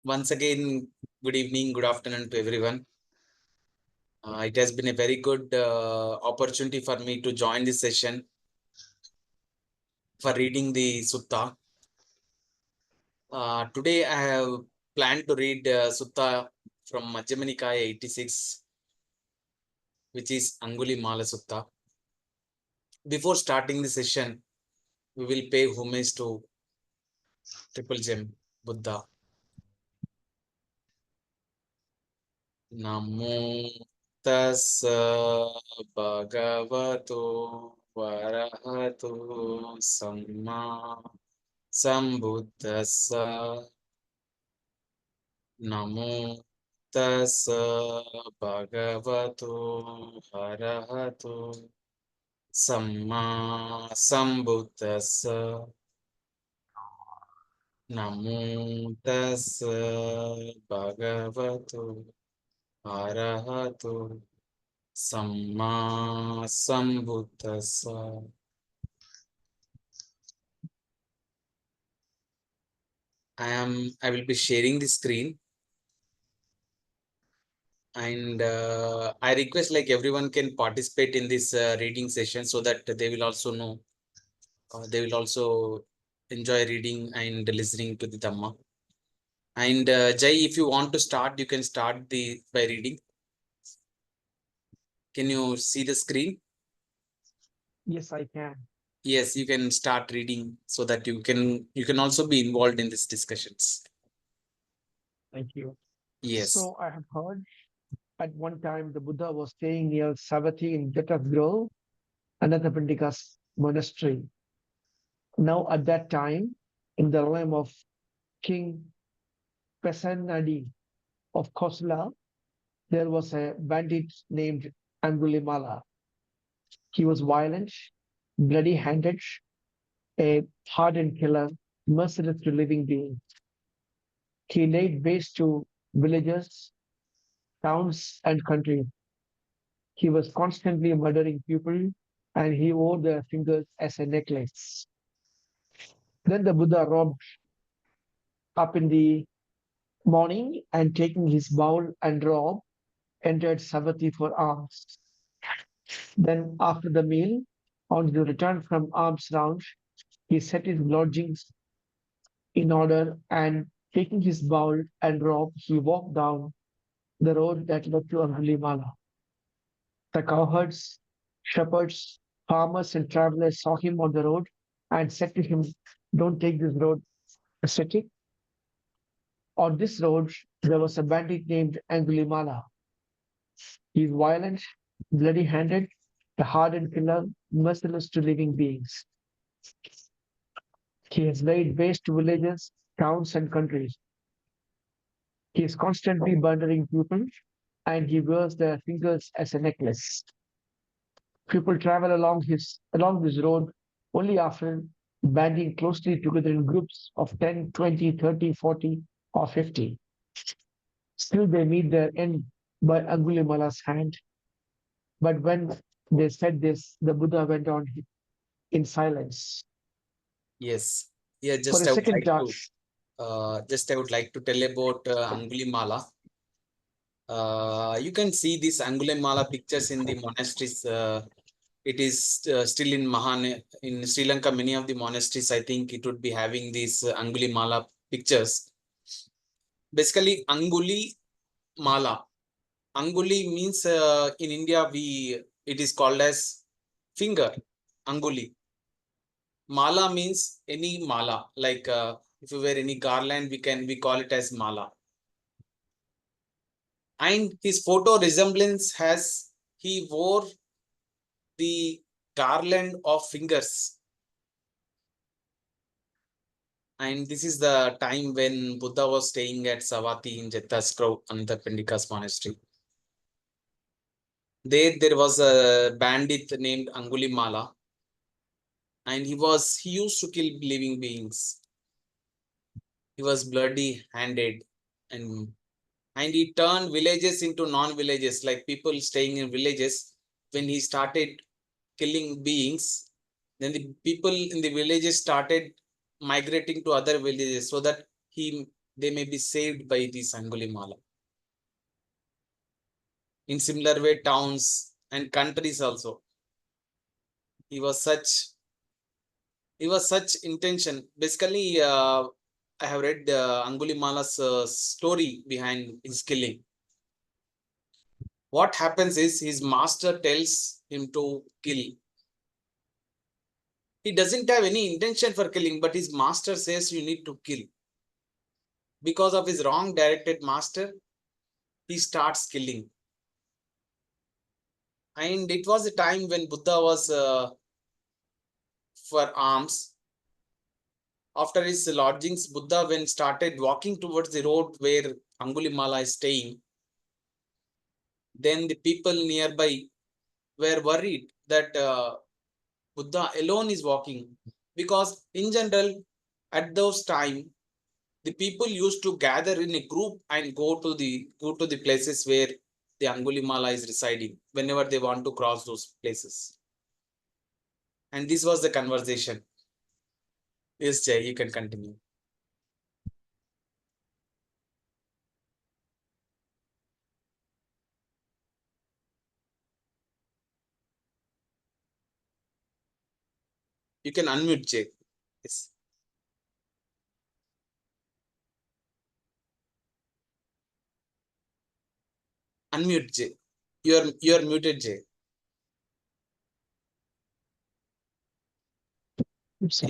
Once again, good evening, good afternoon to everyone. It has been a very good opportunity for me to join this session for reading the Sutta. Today, I have planned to read Sutta from Majjhima Nikāya 86, which is Aṅgulimāla Sutta. Before starting the session, we will pay homage to Triple Gem Buddha. Namo tassa bhagavato varahato samma sambuddhassa. Namo tassa bhagavato varahato samma sambuddhassa. Namo tassa bhagavato arahato samma sambuddhassa. I will be sharing the screen, and I request like everyone can participate in this reading session so that they will also know, they will also enjoy reading and listening to the Dhamma. And Jai, if you want to start, you can start by reading. Can you see the screen? Yes, I can. Yes, you can start reading so that you can also be involved in these discussions. Thank you. Yes. So I have heard at one time the Buddha was staying near Savatthi in Jatav Grove, another Pandika's monastery. Now, at that time, in the realm of King Pasenadi of Kosala, there was a bandit named Angulimala. He was violent, bloody-handed, a hardened killer, merciless to living beings. He laid waste to villages, towns, and countries. He was constantly murdering people, and he wore their fingers as a necklace. Then the Buddha robbed up in the morning and taking his bowl and robe, entered Savatthi for alms. Then, after the meal, on the return from almsround, he set his lodgings in order and taking his bowl and robe, he walked down the road that led to Aṅgulimāla. The cowherds, shepherds, farmers, and travelers saw him on the road and said to him, "Don't take this road, ascetic." On this road, there was a bandit named Aṅgulimāla. He is violent, bloody handed, a hardened killer, merciless to living beings. He has laid waste to villages, towns, and countries. He is constantly murdering people, and he wears their fingers as a necklace. People travel along this road only after banding closely together in groups of 10, 20, 30, 40, or 50. Still, they meet their end by Angulimala's hand. But when they said this, the Buddha went on in silence. Yes. Yeah, For a second, I would like to tell about Angulimala. You can see these Angulimala pictures in the monasteries. It is still in in Sri Lanka. Many of the monasteries, I think, it would be having these Angulimala pictures. Basically, Mala. Anguli means in India it is called as finger. Anguli. Mala means any mala. Like if you wear any garland, we call it as mala. And his photo resemblance has he wore the garland of fingers. And this is the time when Buddha was staying at Savatthi in Jetaskro, another Pendika's monastery. There was a bandit named Angulimala, and he used to kill living beings. He was bloody handed, and he turned villages into non-villages, like people staying in villages. When he started killing beings, then the people in the villages started migrating to other villages, so that he they may be saved by this Angulimala. In similar way, towns and countries also. He was such intention. Basically, I have read Angulimala's story behind his killing. What happens is his master tells him to kill. He doesn't have any intention for killing, but his master says you need to kill. Because of his wrong directed master, he starts killing. And it was a time when Buddha was for alms. After his lodgings, Buddha when started walking towards the road where Angulimala is staying, then the people nearby were worried that Buddha alone is walking, because in general at those time the people used to gather in a group and go to the places where the Angulimala is residing whenever they want to cross those places. And this was the conversation. Yes, Jay, you can continue. You can unmute, Jay. Yes. Unmute, Jay. You are muted, Jay. Yes,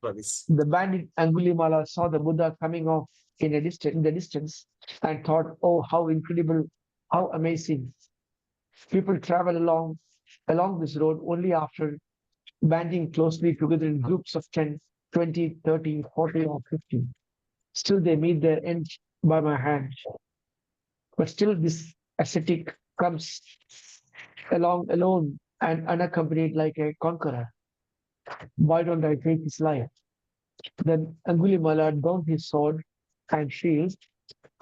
Pravis. The bandit Angulimala saw the Buddha coming off in the distance and thought, oh, how incredible, how amazing. People travel along this road only after banding closely together in groups of 10, 20, 30, 40, or 50. Still, they meet their end by my hand. But still, this ascetic comes along alone and unaccompanied like a conqueror. Why don't I take his life? Then Angulimala donned his sword and shield,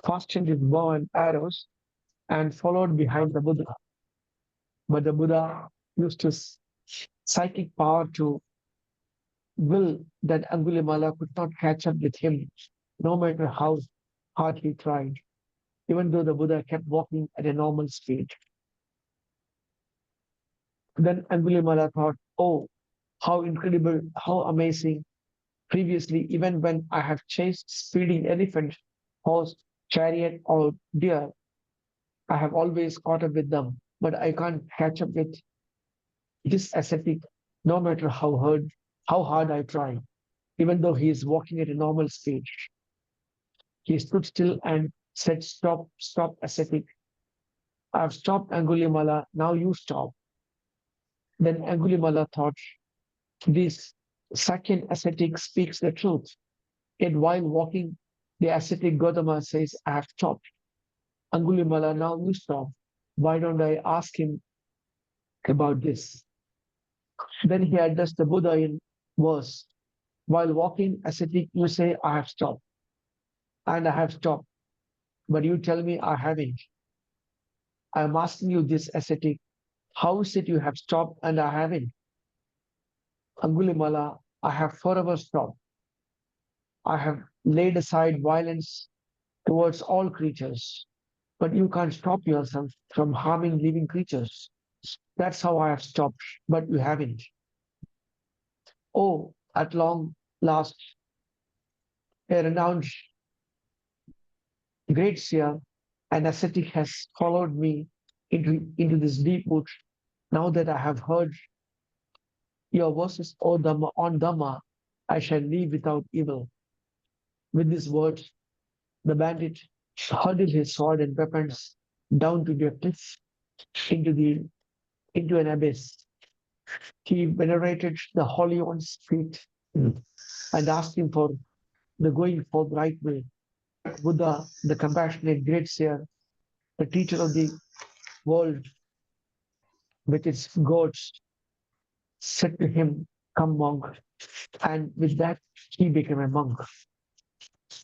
fastened his bow and arrows, and followed behind the Buddha. But the Buddha used his psychic power to will that Angulimala could not catch up with him, no matter how hard he tried, even though the Buddha kept walking at a normal speed. Then Angulimala thought, oh, how incredible, how amazing. Previously, even when I have chased speeding elephant, horse, chariot, or deer, I have always caught up with them, but I can't catch up with this ascetic, no matter how hard I try. Even though he is walking at a normal speed, he stood still and said, "Stop, stop, ascetic. I've stopped Angulimala. Now you stop." Then Angulimala thought, "This second ascetic speaks the truth." Yet while walking, the ascetic Gautama says, "I have stopped. Angulimala, now you stop. Why don't I ask him about this?" Then he addressed the Buddha in verse. While walking, ascetic, you say, "I have stopped." And I have stopped. But you tell me I haven't. I am asking you this, ascetic. How is it you have stopped and I haven't? Angulimala, I have forever stopped. I have laid aside violence towards all creatures. But you can't stop yourself from harming living creatures. That's how I have stopped, but you haven't. Oh, at long last, a renowned great seer, an ascetic has followed me into this deep wood. Now that I have heard your verses, O Dhamma, on Dhamma, I shall live without evil. With these words, the bandit hurled his sword and weapons down to the cliff into an abyss. He venerated the Holy One's feet and asked him for the going forth right way. Buddha, the compassionate great seer, the teacher of the world with its gods, said to him, "Come, monk." And with that, he became a monk.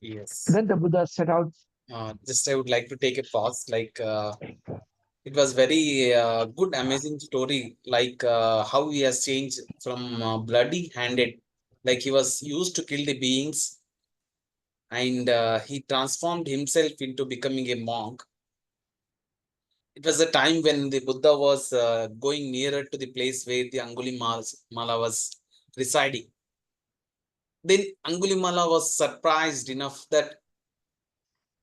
Yes. Then the Buddha set out. Just I would like to take a pause. It was very good, amazing story. How he has changed from bloody handed, like he was used to kill the beings, and he transformed himself into becoming a monk. It was a time when the Buddha was going nearer to the place where the Angulimala was residing. Then Angulimala was surprised enough that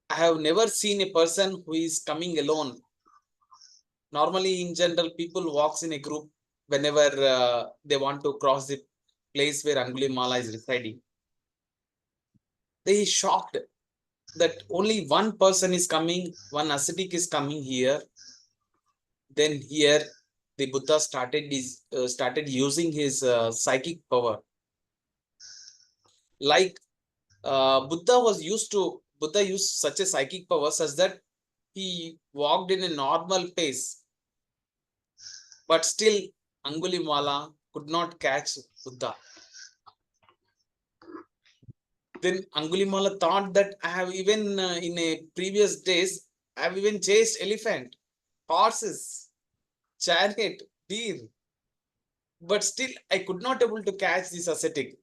I have never seen a person who is coming alone. Normally, in general, people walks in a group whenever they want to cross the place where Angulimala is residing. They is shocked that only one person is coming, one ascetic is coming here. Then here the Buddha started using his psychic power. Like Buddha used such a psychic power such that he walked in a normal pace, but still Angulimala could not catch Buddha. Then Angulimala thought that I have even in a previous days, I have even chased elephant, horses, chariot, deer, but still I could not able to catch this ascetic.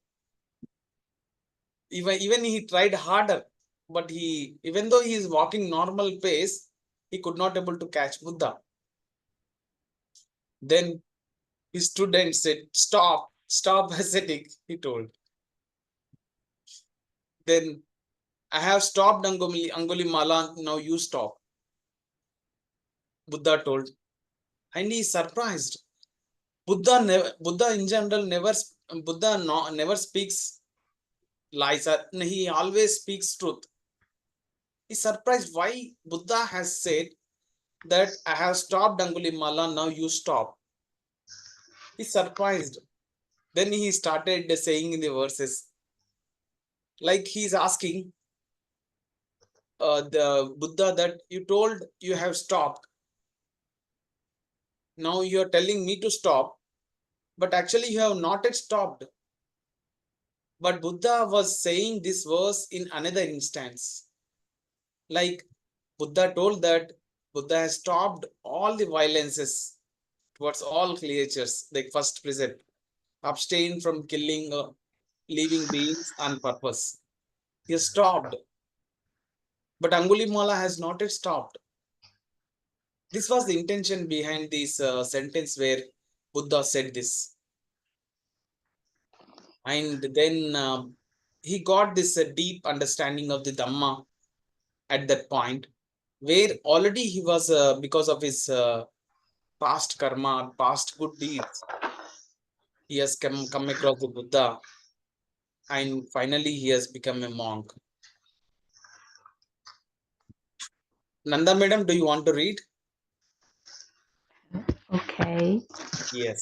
Even he tried harder, but even though he is walking normal pace, he could not able to catch Buddha. Then his student said, "Stop, stop, ascetic," he told. Then I have stopped Angulimala, now you stop, Buddha told. And he is surprised. Buddha in general never speaks lies. He always speaks truth. He's surprised why Buddha has said that I have stopped Angulimala, now you stop. He's surprised. Then he started saying in the verses, like he's asking the Buddha that you told you have stopped. Now you're telling me to stop, but actually you have not yet stopped. But Buddha was saying this verse in another instance. Like Buddha told that Buddha has stopped all the violences towards all creatures, like first precept, abstain from killing living beings on purpose. He has stopped. But Angulimala has not yet stopped. This was the intention behind this sentence where Buddha said this. And then he got this deep understanding of the Dhamma at that point, where already he was, because of his past karma, past good deeds, he has come across the Buddha, and finally he has become a monk. Nanda madam, do you want to read? Okay. Yes.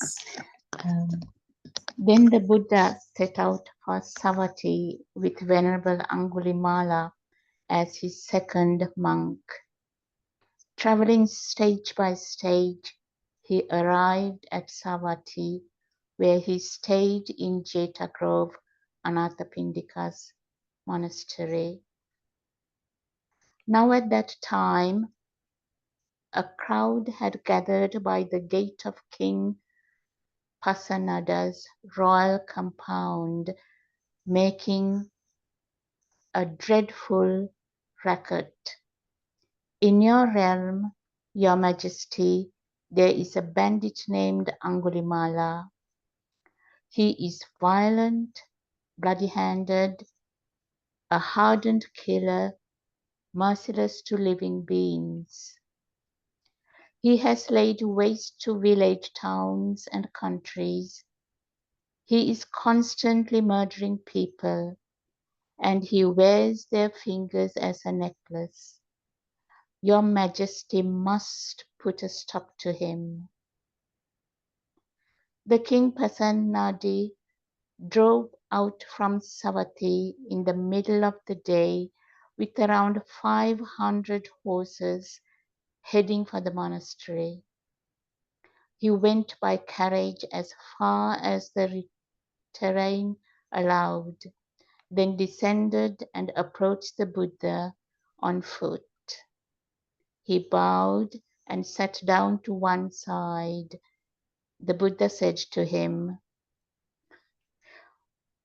Then the Buddha set out for Savatthi with Venerable Angulimala as his second monk. Traveling stage by stage, he arrived at Savatthi, where he stayed in Jeta Grove, Anathapindika's monastery. Now at that time, a crowd had gathered by the gate of King Pasenadi's royal compound, making a dreadful racket. In your realm, your majesty, there is a bandit named Angulimala. He is violent, bloody-handed, a hardened killer, merciless to living beings. He has laid waste to village towns and countries. He is constantly murdering people, and he wears their fingers as a necklace. Your Majesty must put a stop to him. The King Pasenadi drove out from Savatthi in the middle of the day with around 500 horses heading for the monastery. He went by carriage as far as the terrain allowed, then descended and approached the Buddha on foot. He bowed and sat down to one side. The Buddha said to him,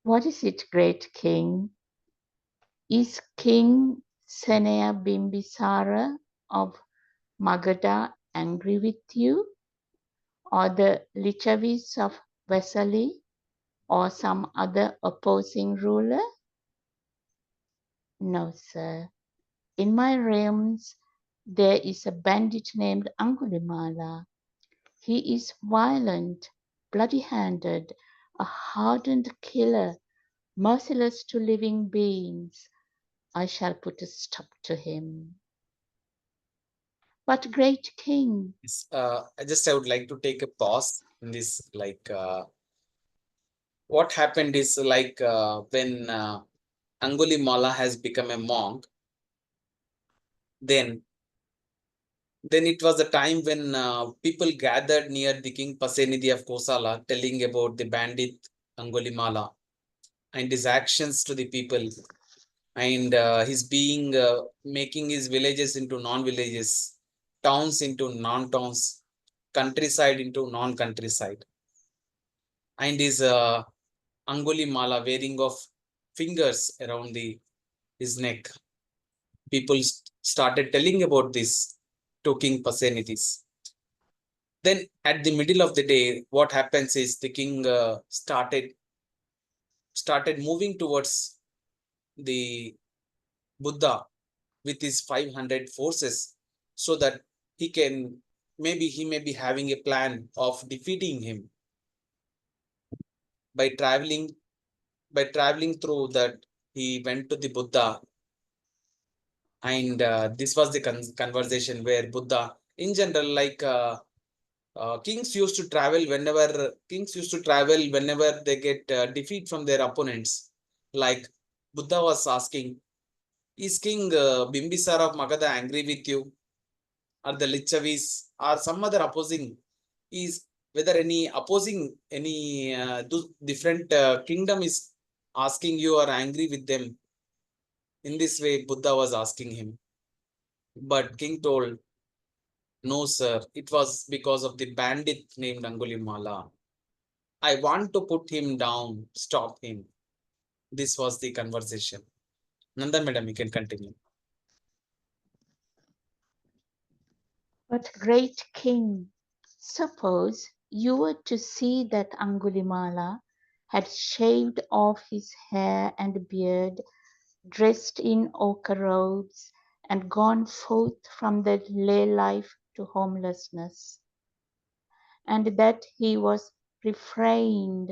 "What is it, great king? Is King Senaya Bimbisara of Magadha angry with you, or the Lichavis of Vesali, or some other opposing ruler? No, sir. In my realms, there is a bandit named Angulimala. He is violent, bloody-handed, a hardened killer, merciless to living beings. I shall put a stop to him. But great king, I would like to take a pause in this. What happened is when Angulimala has become a monk, then it was a time when people gathered near the King Pasenadi of Kosala, telling about the bandit Angulimala and his actions to the people, and his being making his villages into non-villages, towns into non-towns, countryside into non-countryside, and his Angulimala wearing of fingers around his neck. People started telling about this to King Pasenidis. Then at the middle of the day, what happens is the king started moving towards the Buddha with his 500 forces, so that he may be having a plan of defeating him by traveling through that. He went to the Buddha, and this was the conversation where Buddha, in general, kings used to travel whenever they get defeat from their opponents. Like Buddha was asking, is King Bimbisara of Magadha angry with you, or the Lichavis, or some other opposing? Is whether any different kingdom is asking you or angry with them? In this way, Buddha was asking him. But king told, no, sir, it was because of the bandit named Angulimala. I want to put him down, stop him. This was the conversation. Nanda madam, you can continue. but great king, suppose you were to see that Angulimala had shaved off his hair and beard, dressed in ochre robes, and gone forth from the lay life to homelessness, and that he was refraining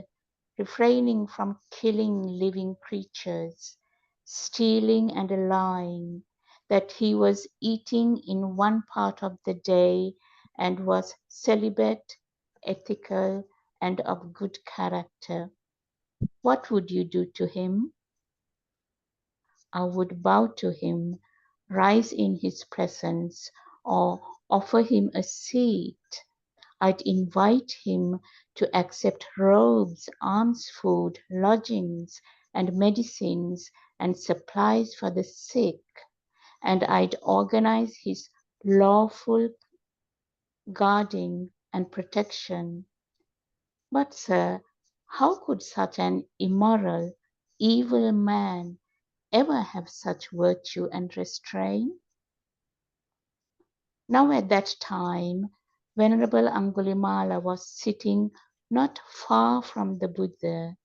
from killing living creatures, stealing and lying, that he was eating in one part of the day and was celibate, ethical, and of good character. What would you do to him? I would bow to him, rise in his presence, or offer him a seat. I'd invite him to accept robes, alms food, lodgings, and medicines and supplies for the sick, and I'd organize his lawful guarding and protection. But, sir, how could such an immoral, evil man ever have such virtue and restraint? Now at that time, Venerable Angulimala was sitting not far from the Buddha.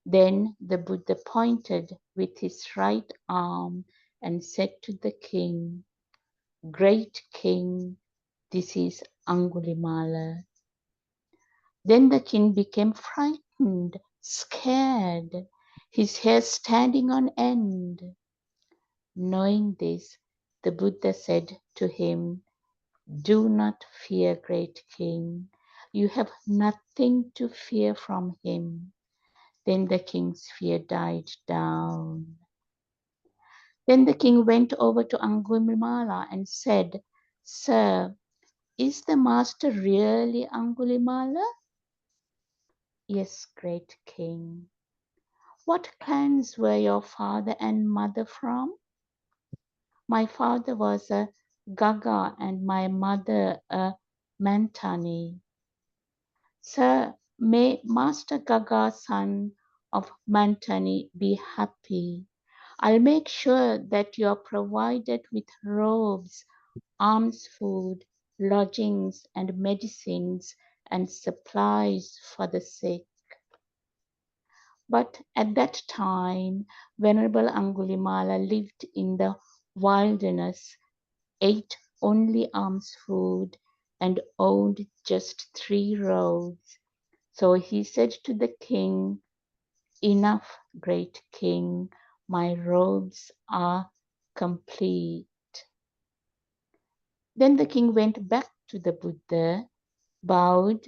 Then the Buddha pointed with his right arm and said to the king, Great king, this is Angulimala. Then the king became frightened, scared, his hair standing on end. Knowing this, the Buddha said to him, Do not fear, great king. You have nothing to fear from him. Then the king's fear died down. Then the king went over to Angulimala and said, Sir, is the master really Angulimala? Yes, great king. What clans were your father and mother from? My father was a Gaga and my mother a Mantani. Sir, may Master Gaga, son of Mantani, be happy. I'll make sure that you're provided with robes, alms food, lodgings, and medicines and supplies for the sick. But at that time, Venerable Angulimala lived in the wilderness, ate only alms food, and owned just 3 robes. So he said to the king, "Enough, great king, my robes are complete." Then the king went back to the Buddha, bowed.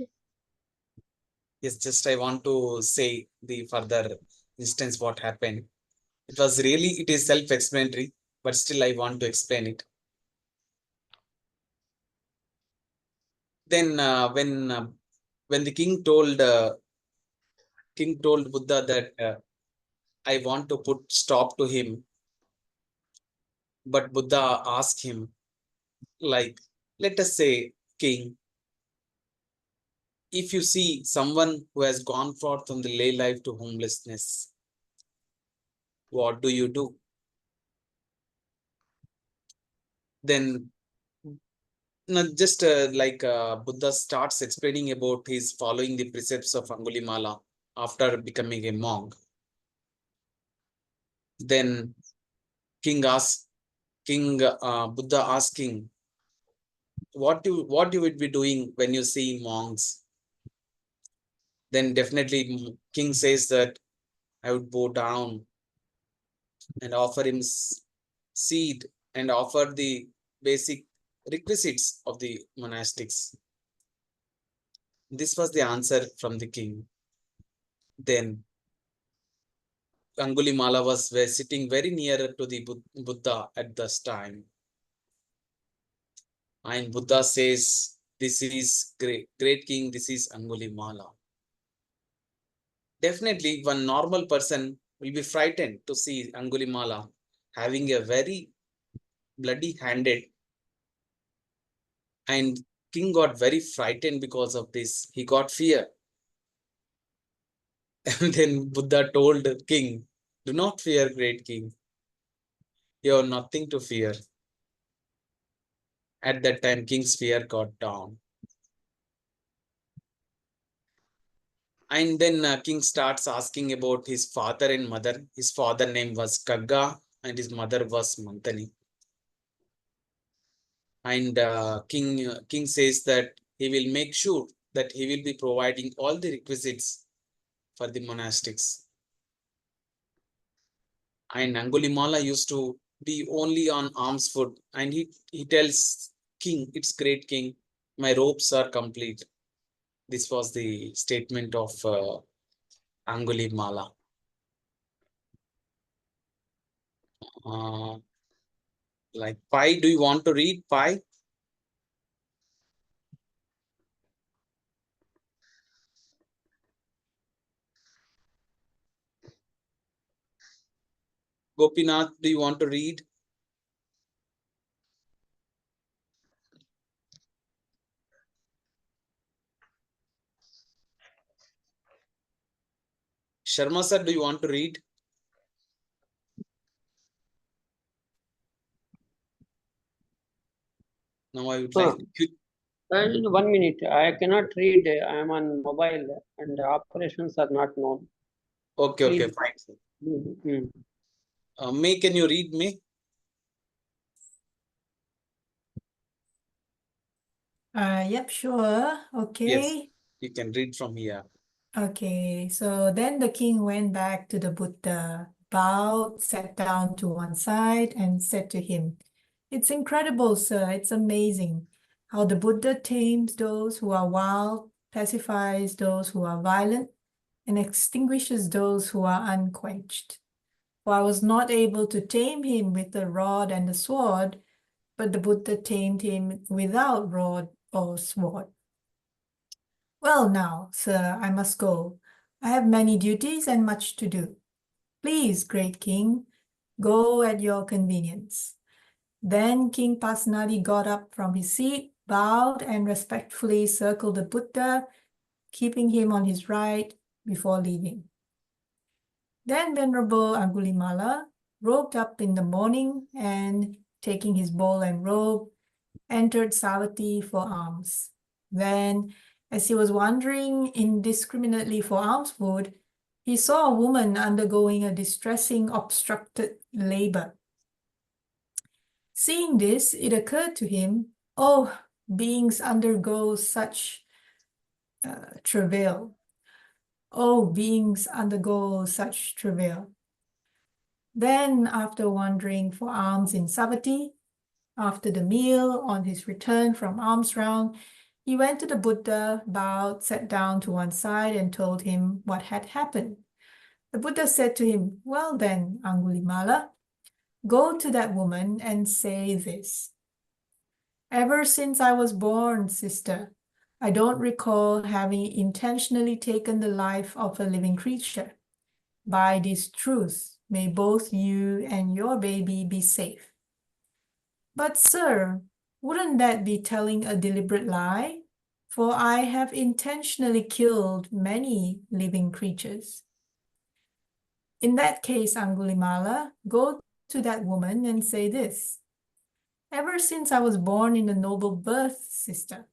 Yes, just I want to say the further instance what happened. It was really, it is self-explanatory, but still I want to explain it. Then when the king told Buddha that I want to put stop to him, but Buddha asked him, like, let us say, king, if you see someone who has gone forth from the lay life to homelessness, what do you do? Then just Buddha starts explaining about his following the precepts of Angulimala after becoming a monk. Then Buddha asking, what you would be doing when you see monks? Then definitely king says that I would bow down and offer him seed and offer the basic requisites of the monastics. This was the answer from the king. Then Angulimala was sitting very near to the Buddha at this time. And Buddha says, this is great king, this is Angulimala. Definitely one normal person will be frightened to see Angulimala having a very bloody handed, and king got very frightened because of this. He got fear. And then Buddha told king, do not fear, great king. You have nothing to fear. At that time, king's fear got down. And then king starts asking about his father and mother. His father name was Kagga and his mother was Mantani. And king says that he will make sure that he will be providing all the requisites for the monastics. And Angulimala used to be only on alms food, and he tells king, it's great king, my robes are complete. This was the statement of Angulimala. Like Pai, do you want to read Pai? Gopinath, do you want to read? Sharma sir, do you want to read? Now I would like to... 1 minute. I cannot read. I am on mobile and operations are not known. Okay, Please. fine. May, can you read me? Yep, sure. Okay. Yes, you can read from here. Okay, so then the king went back to the Buddha, bowed, sat down to one side, and said to him, "It's incredible, sir. It's amazing how the Buddha tames those who are wild, pacifies those who are violent, and extinguishes those who are unquenched. For I was not able to tame him with the rod and the sword, but the Buddha tamed him without rod or sword. Well now, sir, I must go. I have many duties and much to do. Please, great king, go at your convenience." Then King Pasenadi got up from his seat, bowed, and respectfully circled the Buddha, keeping him on his right before leaving. Then Venerable Angulimala, woke up in the morning and, taking his bowl and robe, entered Savatthi for alms. Then, as he was wandering indiscriminately for almswood, he saw a woman undergoing a distressing obstructed labor. Seeing this, it occurred to him, oh, beings undergo such travail. Oh, beings undergo such travail. Then, after wandering for alms in Savatthi, after the meal, on his return from almsround, he went to the Buddha, bowed, sat down to one side, and told him what had happened. The Buddha said to him, well then, Aṅgulimāla, go to that woman and say this. Ever since I was born, sister, I don't recall having intentionally taken the life of a living creature. By this truth, may both you and your baby be safe. But sir, wouldn't that be telling a deliberate lie? For I have intentionally killed many living creatures. In that case, Aṅgulimāla, go to that woman and say this. Ever since I was born in a noble birth, sister,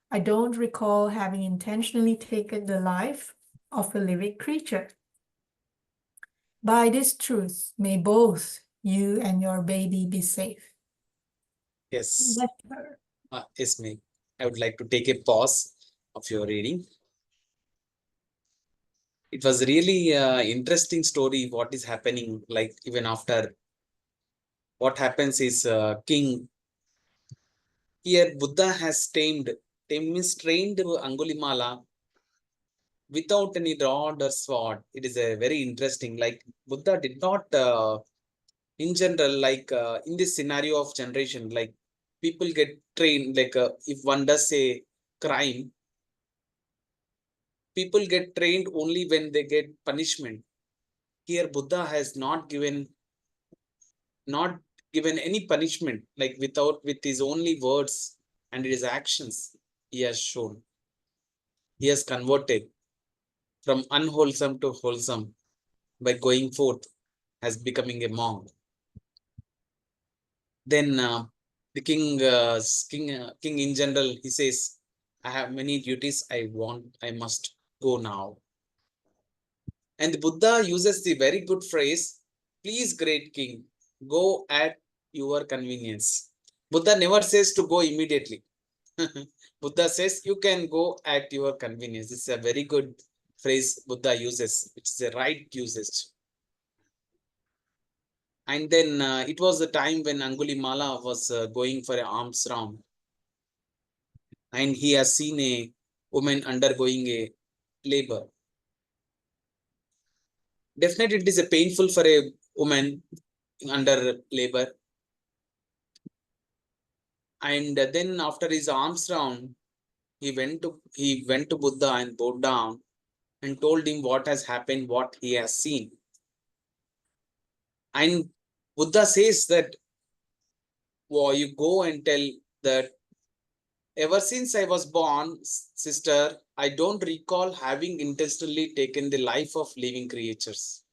I don't recall having intentionally taken the life of a living creature. By this truth, may both you and your baby be safe. Yes. That's her. Yes, me. I would like to take a pause of your reading. It was really interesting story. What is happening? Like even after what happens is King here Buddha has tamed means trained Aṅgulimāla without any rod or sword. It is a very interesting. Like Buddha did not, in general, like in this scenario of generation, like people get trained. Like if one does a crime, people get trained only when they get punishment. Here, Buddha has not given any punishment, like with his only words and his actions, he has shown. He has converted from unwholesome to wholesome by going forth as becoming a monk. Then the king in general, he says, I have many duties I must go now. And the Buddha uses the very good phrase, please, great king, go at your convenience. Buddha never says to go immediately. Buddha says you can go at your convenience. This is a very good phrase Buddha uses. It's the right usage. And then it was the time when Aṅgulimāla was going for an alms round. And he has seen a woman undergoing a labor. Definitely it is a painful for a woman under labor. And then after his alms round, he went to Buddha and bowed down and told him what has happened, what he has seen. And Buddha says that, well, you go and tell that ever since I was born, sister, I don't recall having intentionally taken the life of living creatures.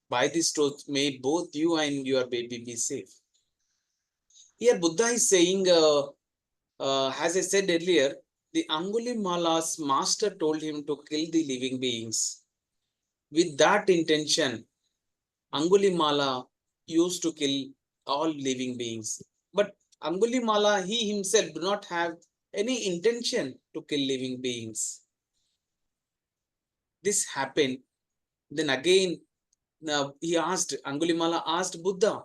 By this truth, may both you and your baby be safe. Here, Buddha is saying, as I said earlier, the Aṅgulimāla's master told him to kill the living beings. With that intention, Aṅgulimāla used to kill all living beings. But Aṅgulimāla, he himself do not have any intention to kill living beings. This happened. Then again, Aṅgulimāla asked Buddha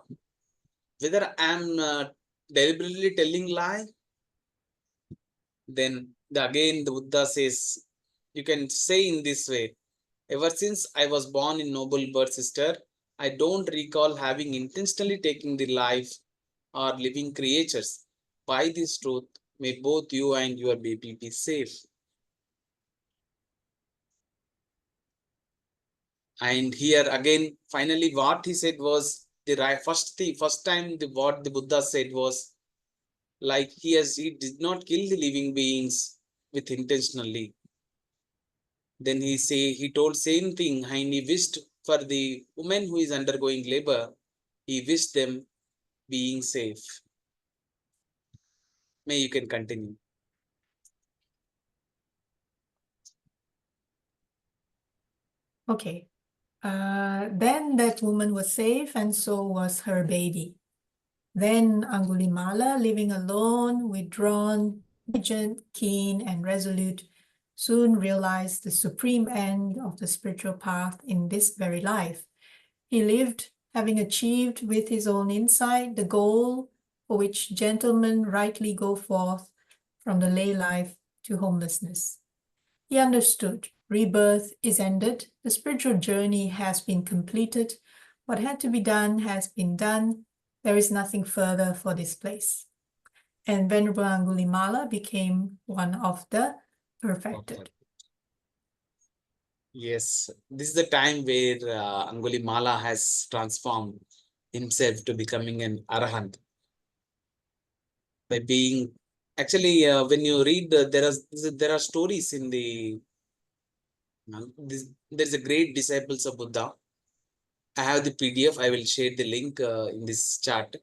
whether I am deliberately telling lie. Then the Buddha says, you can say in this way, ever since I was born in noble birth, sister, I don't recall having intentionally taken the life or living creatures. By this truth, may both you and your baby be safe. And here again, finally, what he said was the first time what the Buddha said was, like he did not kill the living beings with intentionally. Then he told same thing and he wished for the woman who is undergoing labor, he wished them being safe. May you can continue. Okay. Then that woman was safe, and so was her baby. Then Angulimala, living alone, withdrawn, diligent, keen, and resolute, soon realized the supreme end of the spiritual path in this very life. He lived, having achieved with his own insight the goal for which gentlemen rightly go forth from the lay life to homelessness. He understood rebirth is ended, the spiritual journey has been completed, what had to be done has been done, there is nothing further for this place. And Venerable Angulimala became one of the perfected. Yes, this is the time where Angulimala has transformed himself to becoming an arahant by being. Actually, when you read, there are stories in the. There's a great disciples of Buddha. I have the PDF. I will share the link in this chat.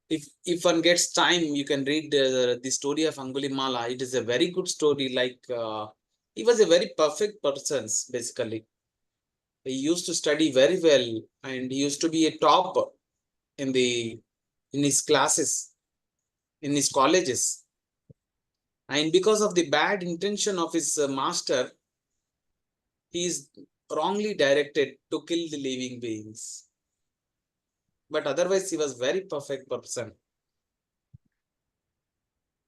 If one gets time, you can read the story of Angulimala. It is a very good story. Like he was a very perfect person, basically. He used to study very well, and he used to be a top in his classes, in his colleges. And because of the bad intention of his master, he is wrongly directed to kill the living beings. But otherwise, he was very perfect person.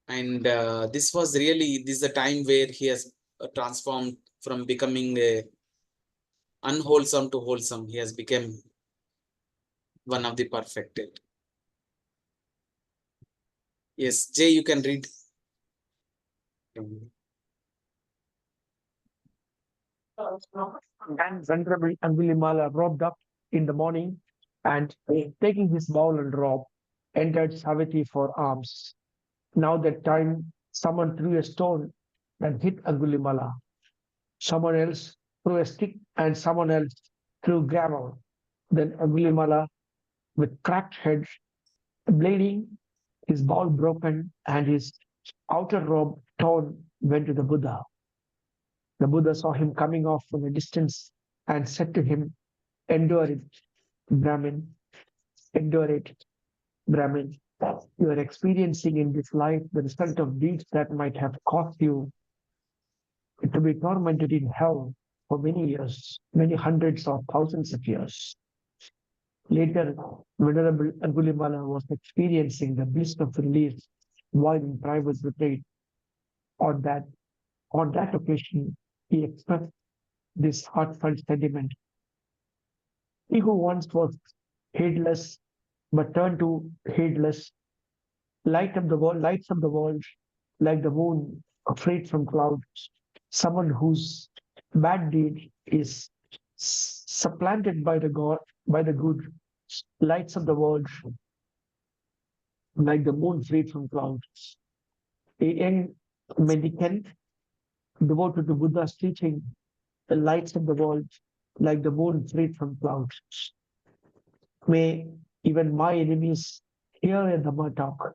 And this is the time where he has transformed from becoming a unwholesome to wholesome. He has become one of the perfected. Yes, Jay, you can read. Then Venerable Angulimala robed up in the morning and, taking his bowl and robe, entered Savatthi for alms. Now that time, someone threw a stone and hit Angulimala. Someone else threw a stick and someone else threw gravel. Then Angulimala, with cracked head, bleeding, his bowl broken, and his outer robe torn, went to the Buddha. The Buddha saw him coming off from a distance and said to him, "Endure it, Brahmin, endure it, Brahmin. You are experiencing in this life the result of deeds that might have caused you to be tormented in hell for many years, many hundreds or thousands of years." Later, Venerable Angulimala was experiencing the bliss of release while in private retreat. On that occasion, he expressed this heartfelt sentiment. He who once was heedless but turned to heedless, lights of the world like the moon freed from clouds. Someone whose bad deed is supplanted by the good, lights of the world like the moon freed from clouds. A young mendicant devoted to Buddha's teaching, the lights of the world like the moon freed from clouds. May even my enemies hear a Dhamma talk.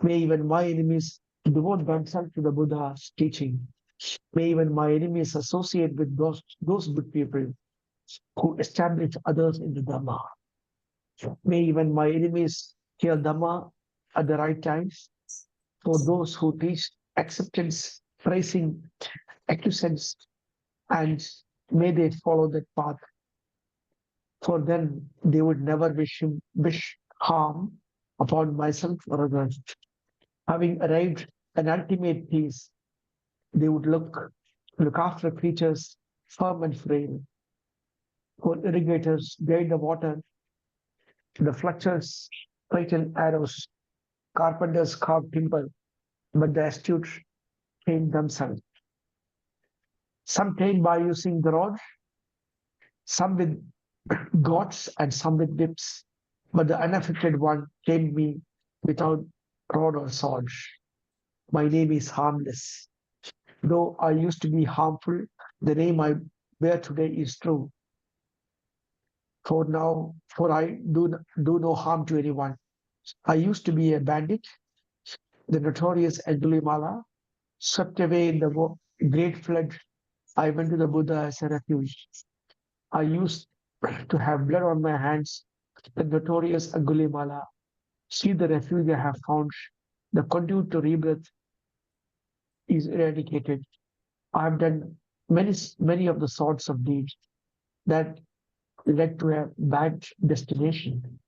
May even my enemies devote themselves to the Buddha's teaching. May even my enemies associate with those good people who establish others in the Dhamma. May even my enemies hear Dhamma at the right times. For those who teach acceptance, praising, acquiescence, and may they follow that path. For then they would never wish harm upon myself or others. Having arrived at ultimate peace, they would look after creatures firm and frail. For irrigators guide the water, the fletchers straighten arrows, carpenters carve timber, but the astute train themselves. Some train by using the rod, some with gods and some with whips, but the unaffected one tamed me without rod or sword. My name is harmless. Though I used to be harmful, the name I bear today is true. for I do no harm to anyone. I used to be a bandit, the notorious Aṅgulimāla, swept away in the great flood. I went to the Buddha as a refuge. I used to have blood on my hands, the notorious Aṅgulimāla. See the refuge I have found. The conduit to rebirth is eradicated. I have done many of the sorts of deeds that led to a bad destination.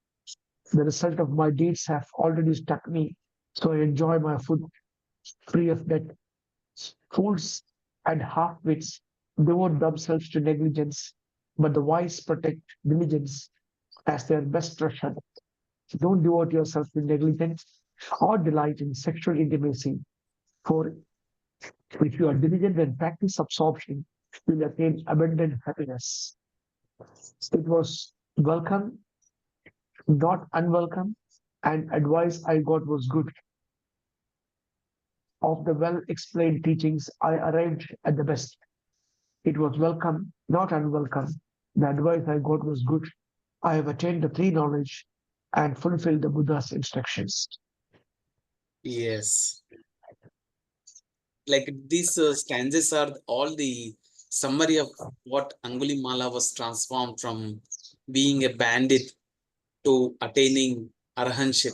The result of my deeds have already struck me, so I enjoy my food free of debt. Fools and half-wits devote themselves to negligence, but the wise protect diligence as their best treasure. Don't devote yourself to negligence or delight in sexual intimacy, for if you are diligent and practice absorption, you will attain abundant happiness. It was welcome, not unwelcome, and advice I got was good. Of the well explained teachings, I arrived at the best. It was welcome, not unwelcome. The advice I got was good. I have attained the three knowledge and fulfilled the Buddha's instructions. Yes. Like these stanzas are all the summary of what Aṅgulimāla was transformed from being a bandit to attaining arahantship.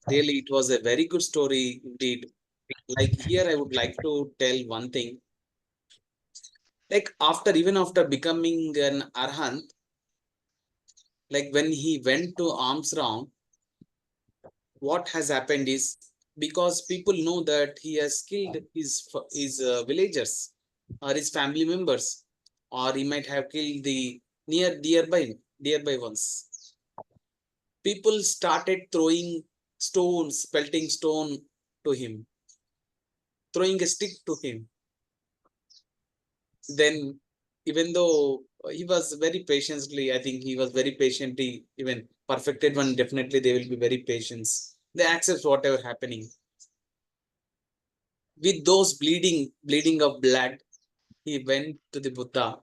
Really, it was a very good story indeed. Like here, I would like to tell one thing. Like even after becoming an arahant, like when he went to almsround, what has happened is because people know that he has killed his villagers or his family members, or he might have killed the nearby ones. People started throwing stones, pelting stone to him, throwing a stick to him. Then, even though he was very patiently, I think he was very patiently, even perfected one, definitely they will be very patient. They accept whatever happening. With those bleeding of blood, he went to the Buddha.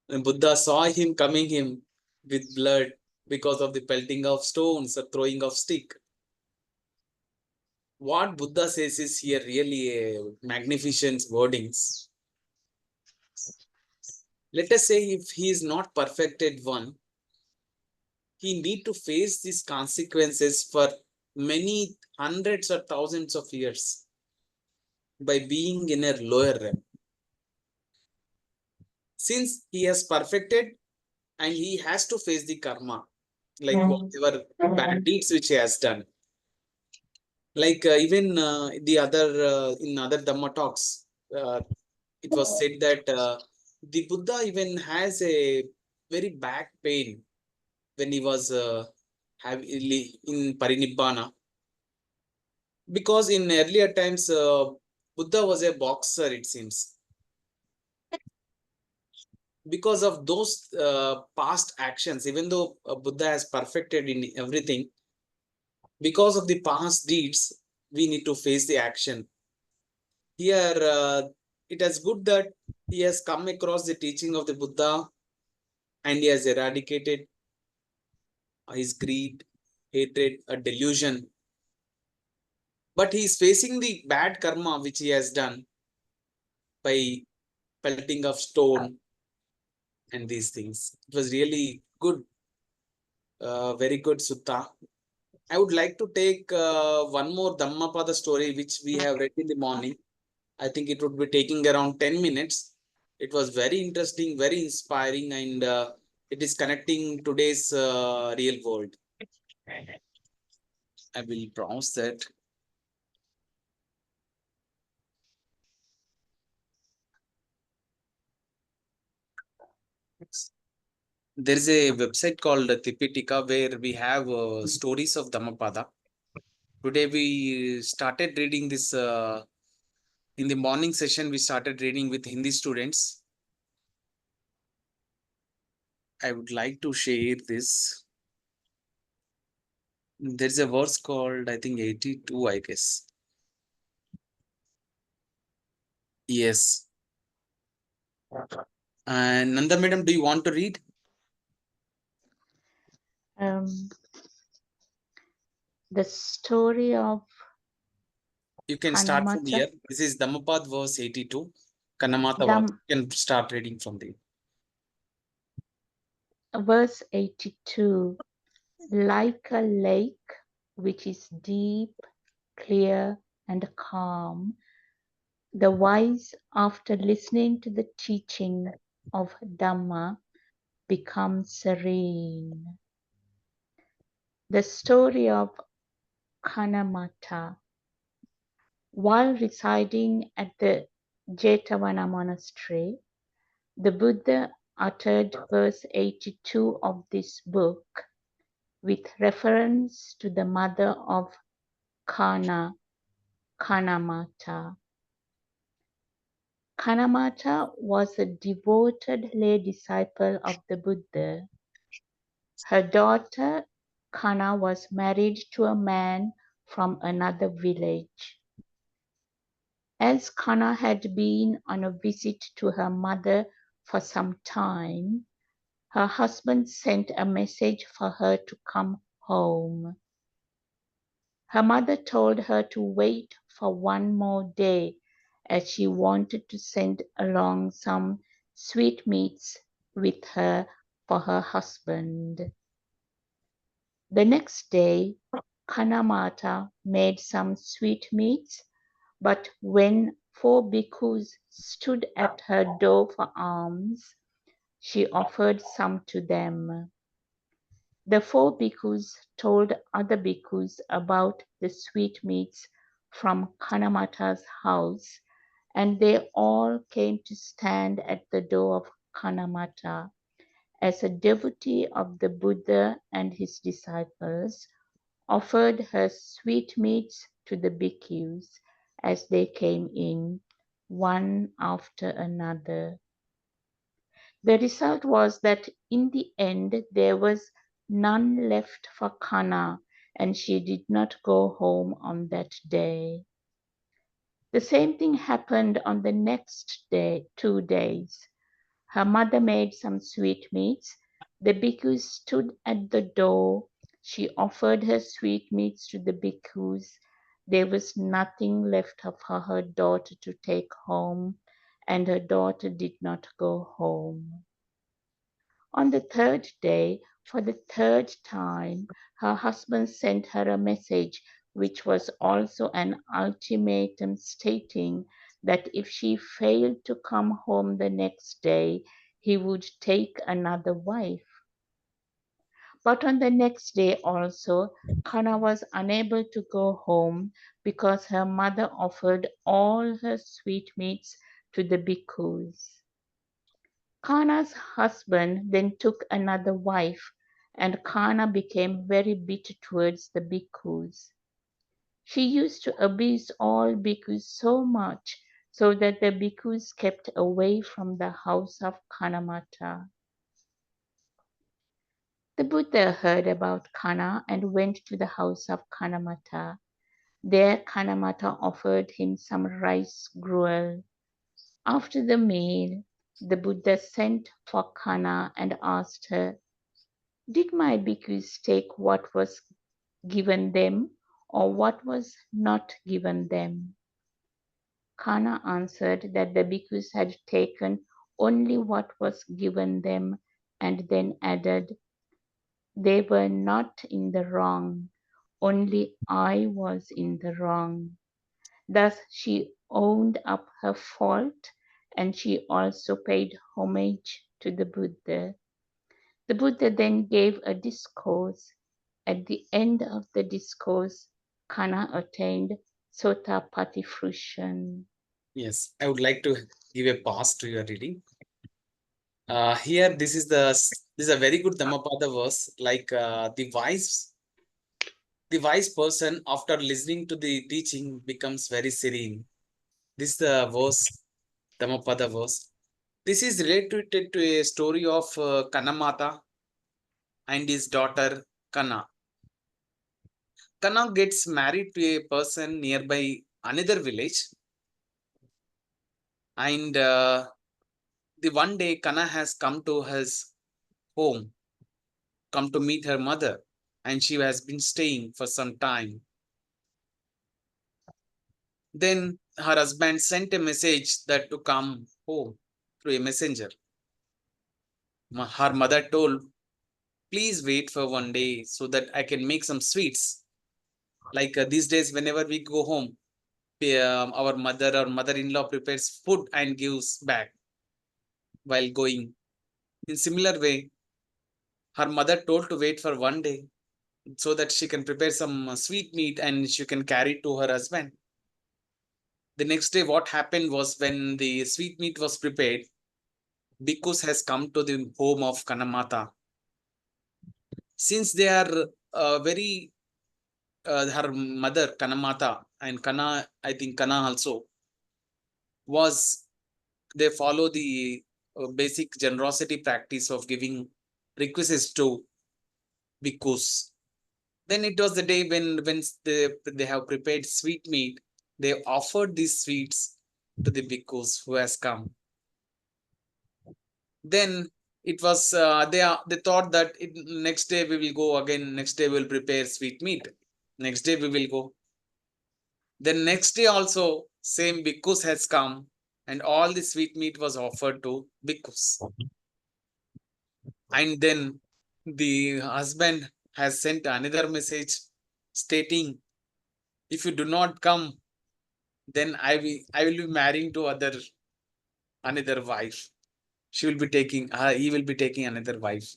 And Buddha saw him coming him with blood because of the pelting of stones or throwing of stick. What Buddha says is here really a magnificent wordings. Let us say if he is not perfected one, he need to face these consequences for many hundreds or thousands of years by being in a lower realm. Since he has perfected and he has to face the karma, like whatever bad deeds which he has done. Like even the other in other Dhamma talks, it was said that the Buddha even has a very back pain when he was in Parinibbana, because in earlier times Buddha was a boxer, it seems. Because of those past actions, even though Buddha has perfected in everything, because of the past deeds, we need to face the action. Here, it is good that he has come across the teaching of the Buddha and he has eradicated his greed, hatred, a delusion. But he is facing the bad karma which he has done by pelting of stone and these things. It was really good, very good sutta. I would like to take one more Dhammapada story which we have read in the morning. I think it would be taking around 10 minutes. It was very interesting, very inspiring, and it is connecting today's real world. I will browse that. There is a website called Tipitika where we have stories of Dhammapada. Today we started reading this in the morning session. We started reading with Hindi students. I would like to share this. There's a verse called, I think, 82, I guess. Yes. And Nanda madam, do you want to read? The story of You can start from Kanamata. here. This is Dhammapad verse 82. Kanamata verse. You can start reading from there. Verse 82. Like a lake which is deep, clear, and calm, the wise, after listening to the teaching of Dhamma, become serene. The story of Kanamata. While residing at the Jetavana monastery, the Buddha uttered verse 82 of this book with reference to the mother of Kanamata. Kanamata was a devoted lay disciple of the Buddha. Her daughter Kana was married to a man from another village. As Kana had been on a visit to her mother for some time, her husband sent a message for her to come home. Her mother told her to wait for one more day as she wanted to send along some sweetmeats with her for her husband. The next day, Kanamata made some sweetmeats, but when 4 bhikkhus stood at her door for alms, she offered some to them. The 4 bhikkhus told other bhikkhus about the sweetmeats from Kanamata's house, and they all came to stand at the door of Kanamata. As a devotee of the Buddha and his disciples, offered her sweetmeats to the bhikkhus as they came in, one after another. The result was that in the end there was none left for Kana, and she did not go home on that day. The same thing happened on the next day, 2 days. Her mother made some sweetmeats. The bhikkhus stood at the door. She offered her sweetmeats to the bhikkhus. There was nothing left for her daughter to take home, and her daughter did not go home. On the 3rd day, for the 3rd time, her husband sent her a message, which was also an ultimatum stating that if she failed to come home the next day, he would take another wife. But on the next day also, Kana was unable to go home because her mother offered all her sweetmeats to the bhikkhus. Kana's husband then took another wife, and Kana became very bitter towards the bhikkhus. She used to abuse all bhikkhus so much so that the bhikkhus kept away from the house of Kanamata. The Buddha heard about Kana and went to the house of Kanamata. There Kanamata offered him some rice gruel. After the meal, the Buddha sent for Kana and asked her, "Did my bhikkhus take what was given them or what was not given them?" Kana answered that the bhikkhus had taken only what was given them, and then added, "They were not in the wrong, only I was in the wrong." Thus she owned up her fault, and she also paid homage to the Buddha. The Buddha then gave a discourse. At the end of the discourse, Kana attained Sotapatti fruition. Yes, I would like to give a pause to your reading. Here, this is a very good Dhammapada verse. Like the wise person after listening to the teaching becomes very serene. This is the verse, Dhammapada verse. This is related to a story of Kanamata and his daughter Kana. Kana gets married to a person nearby another village, and The one day Kana has come to his home, come to meet her mother, and she has been staying for some time. Then her husband sent a message that to come home through a messenger. Her mother told, please wait for one day so that I can make some sweets. Like these days, whenever we go home, our mother or mother-in-law prepares food and gives back while going. In similar way, her mother told to wait for one day so that she can prepare some sweet meat and she can carry it to her husband. The next day, what happened was when the sweet meat was prepared, Bhikkhus has come to the home of Kanamata. Since they are very, her mother Kanamata and Kana, I think Kana also was, they follow the basic generosity practice of giving requests to Bhikkhus. Then it was the day when they have prepared sweet meat. They offered these sweets to the Bhikkhus who has come. Then it was they thought that next day we will go again. Next day we'll prepare sweet meat. Next day we will go. Then next day also same Bhikkhus has come and all the sweet meat was offered to Bhikkhus. And then the husband has sent another message stating, if you do not come, then I will be marrying to another wife. She will be taking he will be taking another wife.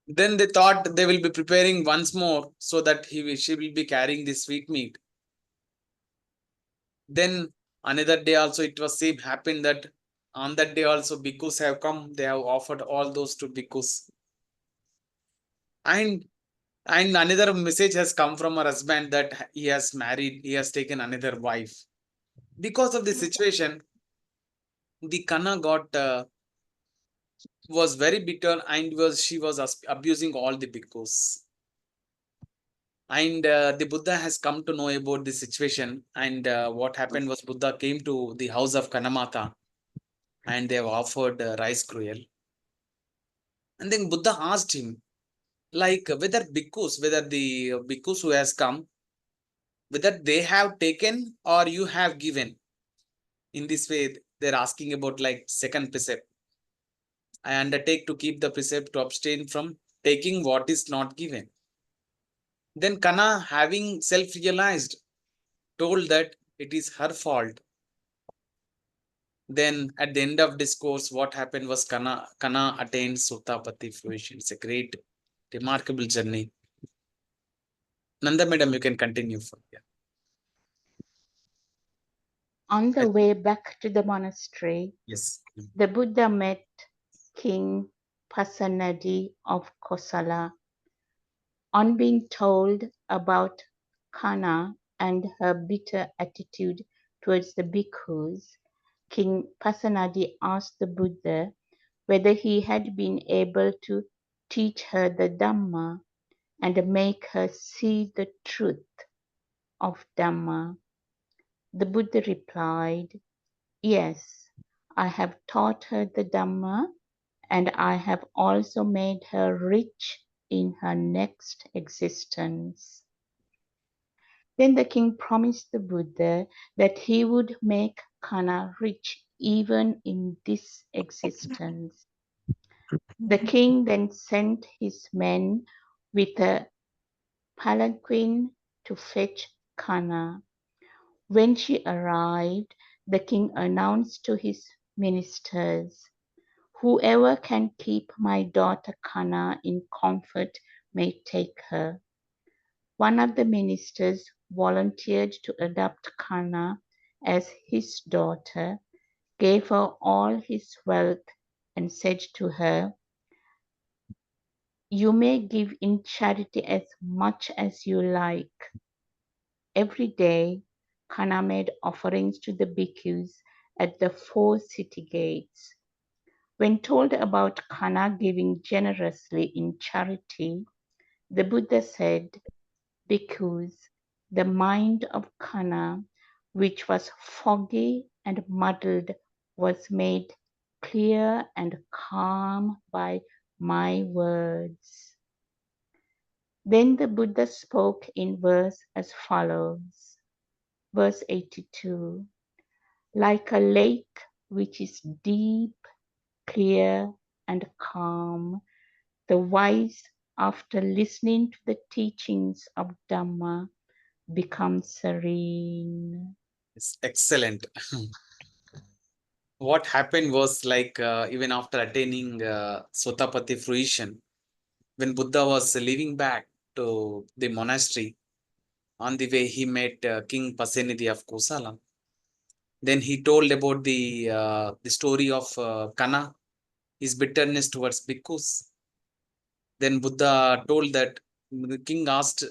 Then they thought they will be preparing once more so that she will be carrying the sweet meat. Then another day also it was same happened that on that day also Bhikkhus have come. They have offered all those to Bhikkhus. And another message has come from her husband that he has married, he has taken another wife. Because of the situation, the Kana got was very bitter and she was abusing all the Bhikkhus. And the Buddha has come to know about the situation. And what happened was Buddha came to the house of Kanamata and they have offered rice gruel. And then Buddha asked him, like whether the Bhikkhus who has come, whether they have taken or you have given. In this way, they're asking about like second precept. I undertake to keep the precept to abstain from taking what is not given. Then Kana, having self-realized, told that it is her fault. Then at the end of discourse, what happened was Kana attained Sutapati fruition. It's a great, remarkable journey. Nanda madam, you can continue from here. On the way back to the monastery, Yes. the Buddha met King Pasenadi of Kosala. On being told about Kana and her bitter attitude towards the bhikkhus, King Pasenadi asked the Buddha whether he had been able to teach her the Dhamma and make her see the truth of Dhamma. The Buddha replied, yes, I have taught her the Dhamma and I have also made her rich in her next existence. Then the king promised the Buddha that he would make Kana rich even in this existence. The king then sent his men with a palanquin to fetch Kana. When she arrived, the king announced to his ministers, whoever can keep my daughter Kana in comfort may take her. One of the ministers volunteered to adopt Kana as his daughter, gave her all his wealth, and said to her, you may give in charity as much as you like. Every day, Kana made offerings to the bhikkhus at the 4 city gates. When told about Kana giving generously in charity, the Buddha said, bhikkhus, the mind of Kana, which was foggy and muddled, was made clear and calm by my words. Then the Buddha spoke in verse as follows. Verse 82. Like a lake which is deep, clear, and calm, the wise, after listening to the teachings of Dhamma, become serene. It's excellent. What happened was like even after attaining Sotapatti fruition, when Buddha was leaving back to the monastery, on the way he met King Pasenadi of Kosala. Then he told about the story of Kana, his bitterness towards bhikkhus. Then Buddha told that the king asked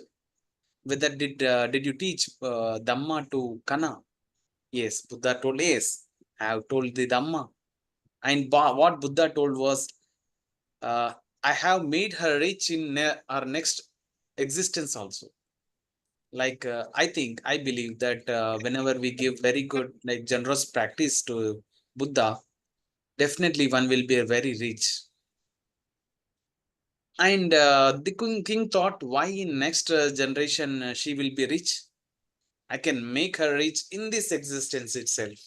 whether did you teach Dhamma to Kana? Yes, Buddha told yes. I have told the Dhamma. And what Buddha told was, I have made her rich in her next existence also. Like I believe that whenever we give very good, like generous practice to Buddha, definitely one will be very rich. And the king thought, why in next generation she will be rich? I can make her rich in this existence itself.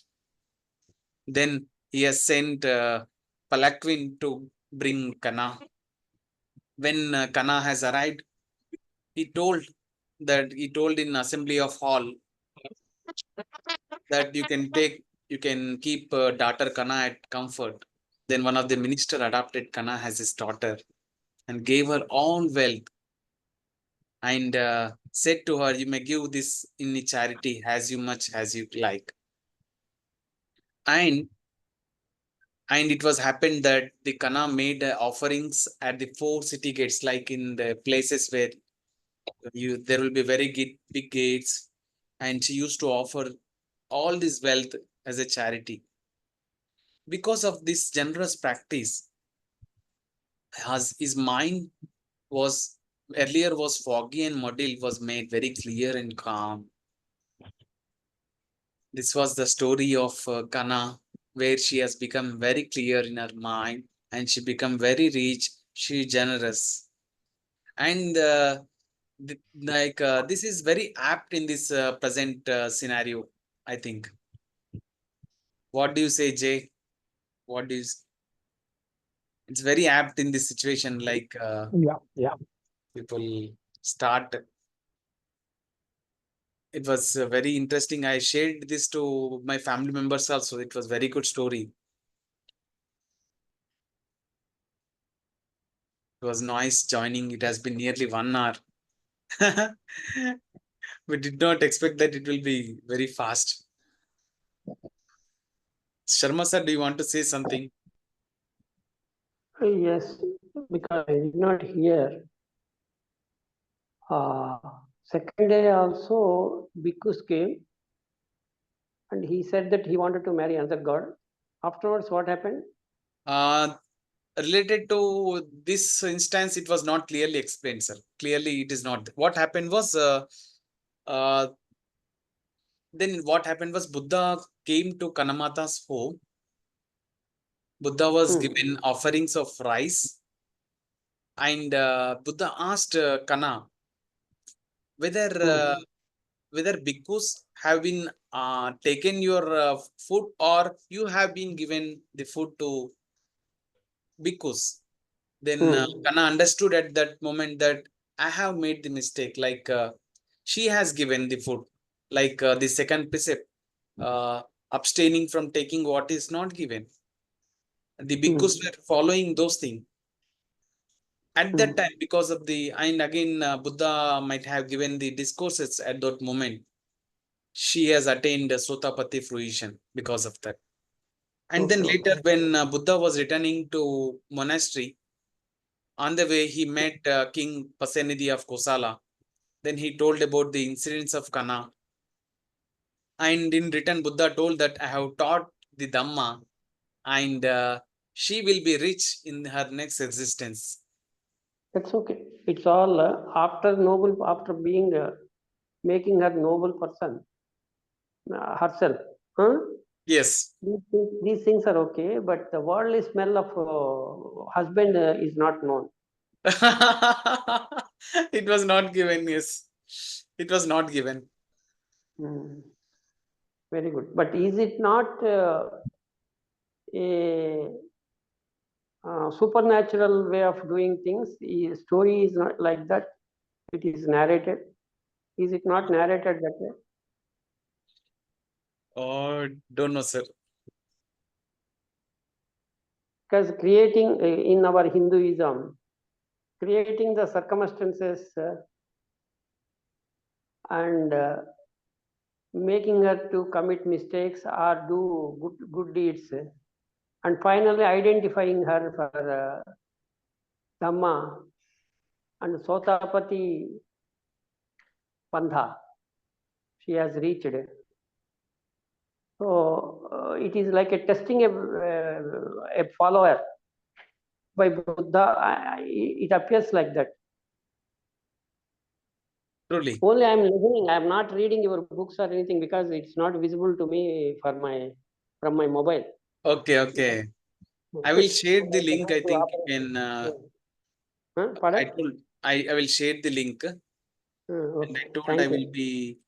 Then he has sent Palaquin to bring Kana. When Kana has arrived, he told in assembly of hall that you can keep daughter Kana at comfort. Then one of the minister adopted Kana as his daughter and gave her all wealth and said to her, you may give this in charity as you much as you like. And it was happened that the Kana made offerings at the 4 city gates, like in the places where there will be very big gates, and she used to offer all this wealth as a charity. Because of this generous practice, his mind was earlier was foggy and muddy, was made very clear and calm. This was the story of Kana, where she has become very clear in her mind and she become very rich. She generous, and this is very apt in this present scenario, I think. What do you say, Jay? What do you? It's very apt in this situation. Like Yeah. people start. It was very interesting. I shared this to my family members also. It was very good story. It was nice joining. It has been nearly 1 hour. We did not expect that it will be very fast. Sharma sir, do you want to say something? Yes, because I did not hear. Second day also, Bhikkhus came and he said that he wanted to marry another god. Afterwards, what happened? Related to this instance, it was not clearly explained, sir. Clearly, it is not. What happened was, then what happened was Buddha came to Kanamata's home. Buddha was given offerings of rice, and Buddha asked Kana whether whether bhikkhus have been taken your food or you have been given the food to bhikkhus. Then Kana understood at that moment that I have made the mistake. Like she has given the food, like the second precept, abstaining from taking what is not given. The bhikkhus were following those things at that time because of the, and again Buddha might have given the discourses at that moment. She has attained Sotapatti fruition because of that. And then later when Buddha was returning to monastery, on the way he met King Pasenadi of Kosala. Then he told about the incidents of Kana. And in return, Buddha told that I have taught the Dhamma and she will be rich in her next existence. That's okay. It's all after being making her noble person herself. Yes. These things are okay, but the worldly smell of husband is not known. It was not given, yes. It was not given. Very good. But is it not a supernatural way of doing things? Story is not like that. It is narrated. Is it not narrated that way? Oh, don't know, sir. Because creating in our Hinduism, creating the circumstances and making her to commit mistakes or do good deeds, and finally identifying her for Dhamma and Sotapati Pantha, she has reached. So it is like a testing a follower by Buddha. It appears like that. Truly. Only I am listening. I am not reading your books or anything because it's not visible to me from my mobile. Okay, okay. I will share the link. I think you can. I will share the link. Okay. And I told Thank I you. will be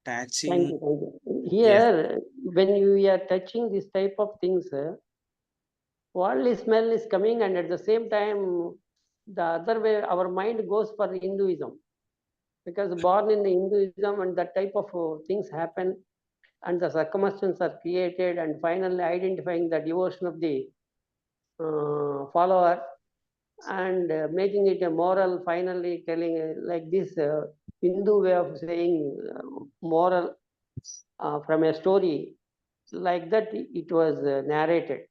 Thank attaching. you. Thank you. Yes. Here, when you are touching this type of things, worldly smell is coming, and at the same time, the other way, our mind goes for Hinduism. Because born in the Hinduism and that type of things happen, and the circumstances are created, and finally identifying the devotion of the follower and making it a moral, finally telling like this Hindu way of saying moral from a story, like that it was narrated.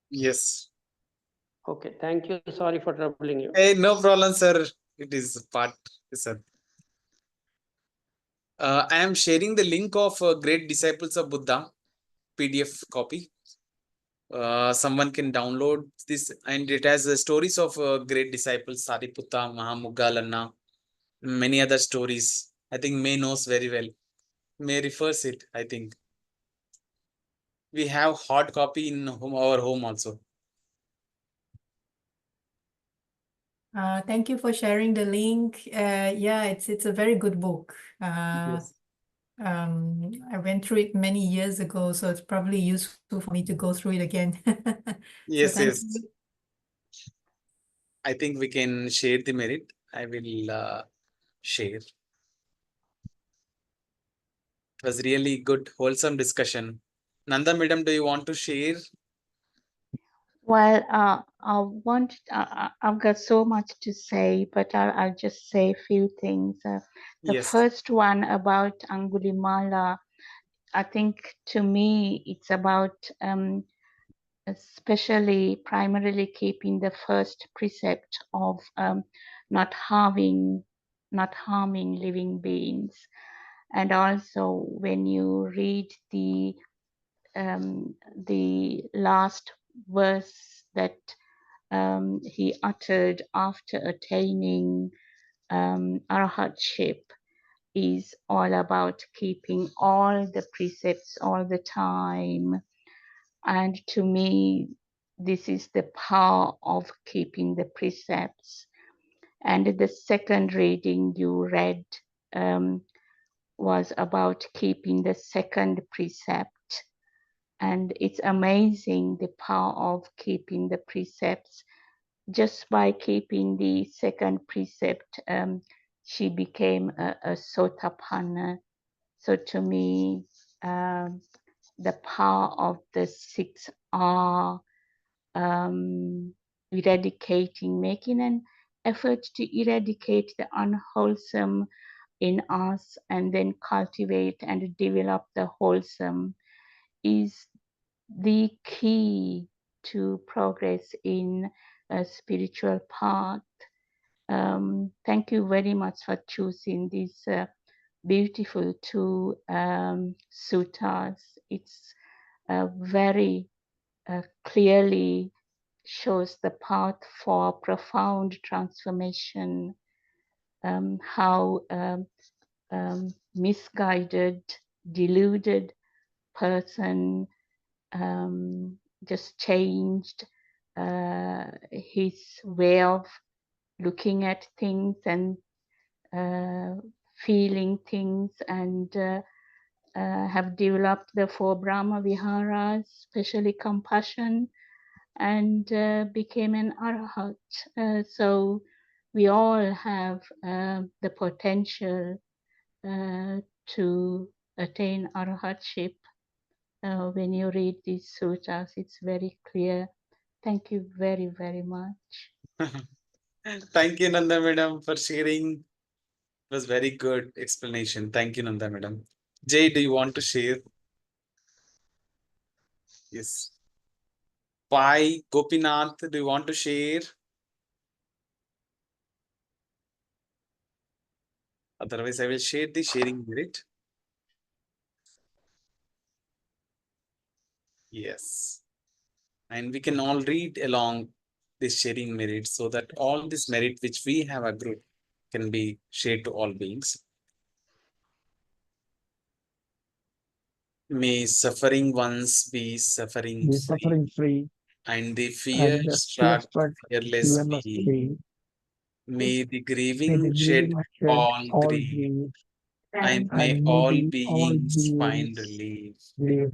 Yes. Okay, thank you. Sorry for troubling you. Hey, no problem, sir. It is part, sir. I am sharing the link of Great Disciples of Buddha PDF copy. Someone can download this, and it has stories of great disciples, Sariputta, Mahamuggalanna, many other stories. I think May knows very well. May refers it, I think. We have hard copy in our home also. Thank you for sharing the link. Yeah, it's a very good book. Yes. I went through it many years ago, so it's probably useful for me to go through it again. Yes, thank yes. you. I think we can share the merit. I will share. It was really good, wholesome discussion. Nanda madam, do you want to share? Well, I've got so much to say, but I'll just say a few things. The Yes. first one about Angulimala, I think to me it's about especially primarily keeping the first precept of not harming living beings. And also when you read the last verse that he uttered after attaining arhatship, is all about keeping all the precepts all the time. And to me, this is the power of keeping the precepts. And the second reading you read was about keeping the second precept. And it's amazing the power of keeping the precepts. Just by keeping the second precept, she became a Sotapanna. So to me, the power of the 6R, eradicating, making an effort to eradicate the unwholesome in us and then cultivate and develop the wholesome, is the key to progress in a spiritual path. Thank you very much for choosing these beautiful two suttas. It's very clearly shows the path for profound transformation, how misguided, deluded person just changed his way of looking at things and feeling things, and have developed the four Brahma Viharas, especially compassion, and became an Arhat. So we all have the potential to attain Arhatship. When you read these sutras, it's very clear. Thank you very, very much. Thank you, Nanda Madam, for sharing. It was very good explanation. Thank you, Nanda Madam. Jay, do you want to share? Yes. Pai, Gopinath, do you want to share? Otherwise, I will share the sharing merit. Yes. And we can all read along this sharing merit so that all this merit which we have accrued can be shared to all beings. May suffering ones be suffering Be free, suffering free, and the fear and the struck fear-struck fearless fearless be. be. May the May grieving the shed grieving shed all all grief, grief, and may and may all the all beings find beings relief. live.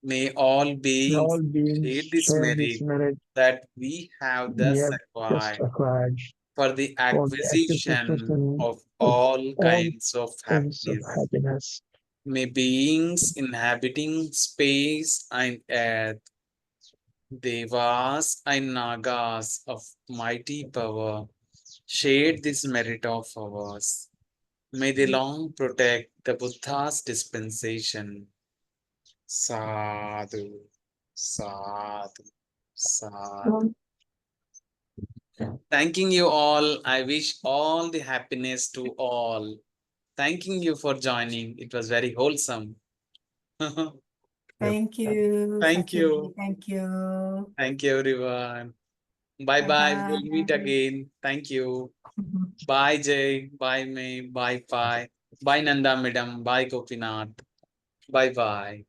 May all May beings all beings share this share this merit merit that we have we thus have just acquired acquired for the for the acquisition acquisition of of all all kinds of kinds of happiness. happiness. May beings inhabiting space and earth, Devas and Nagas of mighty power, share this merit of ours. May they long protect the Buddha's dispensation. Sadhu, sadhu, sadhu. Thanking you all. I wish all the happiness to all. Thanking you for joining. It was very wholesome. Thank you, Thank Sachin. you. Thank you. Thank you, everyone. Bye bye. We'll meet Bye-bye. again. Thank you. Bye, Jay. Bye, May. Bye, Pai. Bye, Nanda Madam. Bye, Gopinath. Bye bye.